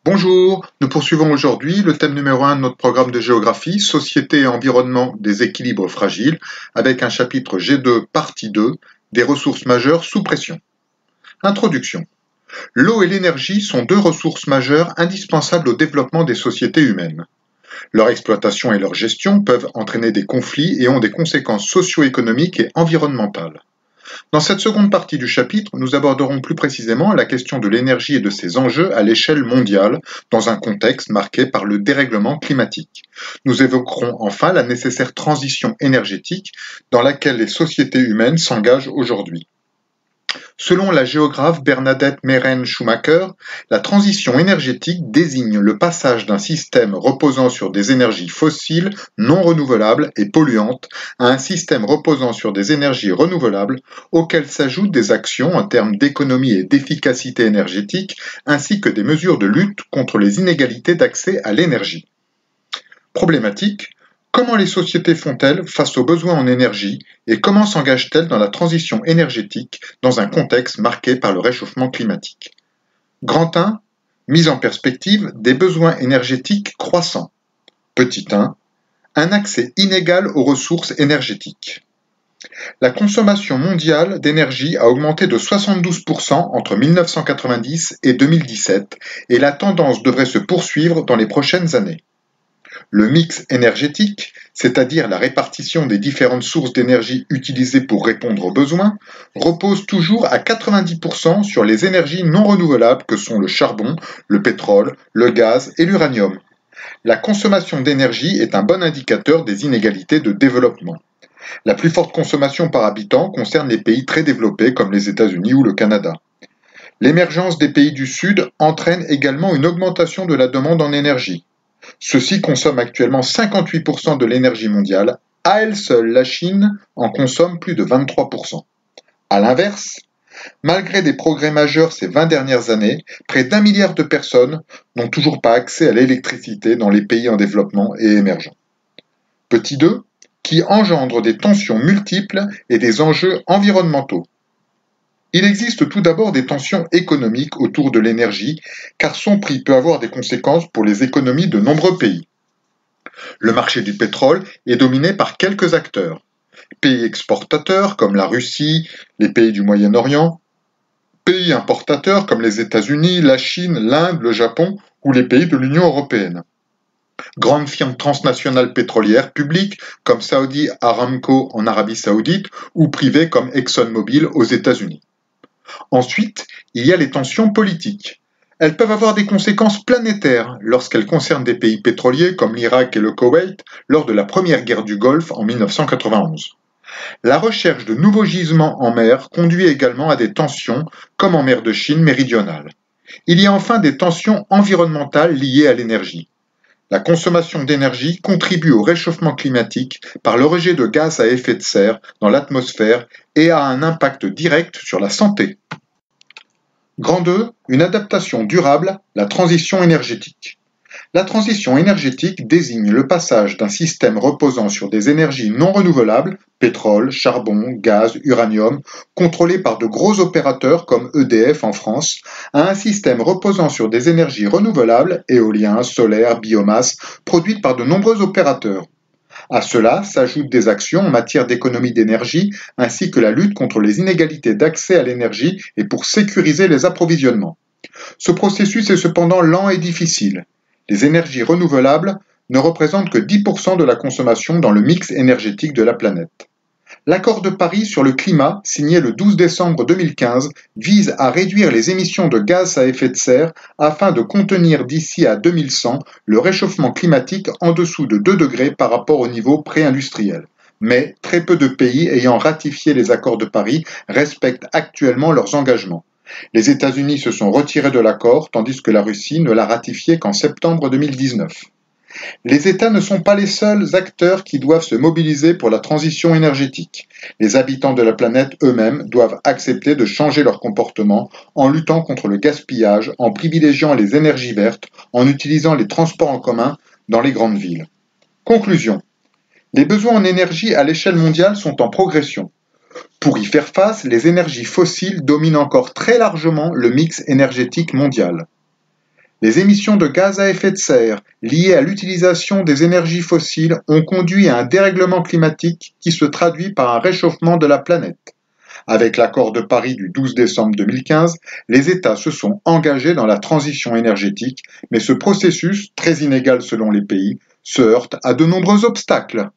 Bonjour, nous poursuivons aujourd'hui le thème numéro 1 de notre programme de géographie, Société et environnement des équilibres fragiles, avec un chapitre G2, partie 2, des ressources majeures sous pression. Introduction. L'eau et l'énergie sont deux ressources majeures indispensables au développement des sociétés humaines. Leur exploitation et leur gestion peuvent entraîner des conflits et ont des conséquences socio-économiques et environnementales. Dans cette seconde partie du chapitre, nous aborderons plus précisément la question de l'énergie et de ses enjeux à l'échelle mondiale, dans un contexte marqué par le dérèglement climatique. Nous évoquerons enfin la nécessaire transition énergétique dans laquelle les sociétés humaines s'engagent aujourd'hui. Selon la géographe Bernadette Mehren-Schumacher, la transition énergétique désigne le passage d'un système reposant sur des énergies fossiles non renouvelables et polluantes à un système reposant sur des énergies renouvelables auxquelles s'ajoutent des actions en termes d'économie et d'efficacité énergétique ainsi que des mesures de lutte contre les inégalités d'accès à l'énergie. Problématique. Comment les sociétés font-elles face aux besoins en énergie et comment s'engagent-elles dans la transition énergétique dans un contexte marqué par le réchauffement climatique? Grand 1. Mise en perspective des besoins énergétiques croissants. Petit 1. Un accès inégal aux ressources énergétiques. La consommation mondiale d'énergie a augmenté de 72% entre 1990 et 2017 et la tendance devrait se poursuivre dans les prochaines années. Le mix énergétique, c'est-à-dire la répartition des différentes sources d'énergie utilisées pour répondre aux besoins, repose toujours à 90% sur les énergies non renouvelables que sont le charbon, le pétrole, le gaz et l'uranium. La consommation d'énergie est un bon indicateur des inégalités de développement. La plus forte consommation par habitant concerne les pays très développés comme les États-Unis ou le Canada. L'émergence des pays du Sud entraîne également une augmentation de la demande en énergie. Ceux-ci consomment actuellement 58% de l'énergie mondiale. À elle seule, la Chine en consomme plus de 23%. A l'inverse, malgré des progrès majeurs ces 20 dernières années, près d'1 milliard de personnes n'ont toujours pas accès à l'électricité dans les pays en développement et émergents. Petit 2, qui engendre des tensions multiples et des enjeux environnementaux. Il existe tout d'abord des tensions économiques autour de l'énergie, car son prix peut avoir des conséquences pour les économies de nombreux pays. Le marché du pétrole est dominé par quelques acteurs. Pays exportateurs comme la Russie, les pays du Moyen-Orient, pays importateurs comme les États-Unis, la Chine, l'Inde, le Japon ou les pays de l'Union européenne. Grandes firmes transnationales pétrolières publiques comme Saudi Aramco en Arabie Saoudite ou privées comme ExxonMobil aux États-Unis. Ensuite, il y a les tensions politiques. Elles peuvent avoir des conséquences planétaires lorsqu'elles concernent des pays pétroliers comme l'Irak et le Koweït lors de la première guerre du Golfe en 1991. La recherche de nouveaux gisements en mer conduit également à des tensions comme en mer de Chine méridionale. Il y a enfin des tensions environnementales liées à l'énergie. La consommation d'énergie contribue au réchauffement climatique par le rejet de gaz à effet de serre dans l'atmosphère et a un impact direct sur la santé. Grand 2, une adaptation durable, la transition énergétique. La transition énergétique désigne le passage d'un système reposant sur des énergies non renouvelables, pétrole, charbon, gaz, uranium, contrôlés par de gros opérateurs comme EDF en France, à un système reposant sur des énergies renouvelables, éolien, solaire, biomasse, produites par de nombreux opérateurs. À cela s'ajoutent des actions en matière d'économie d'énergie ainsi que la lutte contre les inégalités d'accès à l'énergie et pour sécuriser les approvisionnements. Ce processus est cependant lent et difficile. Les énergies renouvelables ne représentent que 10% de la consommation dans le mix énergétique de la planète. L'accord de Paris sur le climat, signé le 12 décembre 2015, vise à réduire les émissions de gaz à effet de serre afin de contenir d'ici à 2100 le réchauffement climatique en dessous de 2 degrés par rapport au niveau pré-industriel. Mais très peu de pays ayant ratifié les accords de Paris respectent actuellement leurs engagements. Les États-Unis se sont retirés de l'accord, tandis que la Russie ne l'a ratifié qu'en septembre 2019. Les États ne sont pas les seuls acteurs qui doivent se mobiliser pour la transition énergétique. Les habitants de la planète eux-mêmes doivent accepter de changer leur comportement en luttant contre le gaspillage, en privilégiant les énergies vertes, en utilisant les transports en commun dans les grandes villes. Conclusion. Les besoins en énergie à l'échelle mondiale sont en progression. Pour y faire face, les énergies fossiles dominent encore très largement le mix énergétique mondial. Les émissions de gaz à effet de serre liées à l'utilisation des énergies fossiles ont conduit à un dérèglement climatique qui se traduit par un réchauffement de la planète. Avec l'accord de Paris du 12 décembre 2015, les États se sont engagés dans la transition énergétique, mais ce processus, très inégal selon les pays, se heurte à de nombreux obstacles.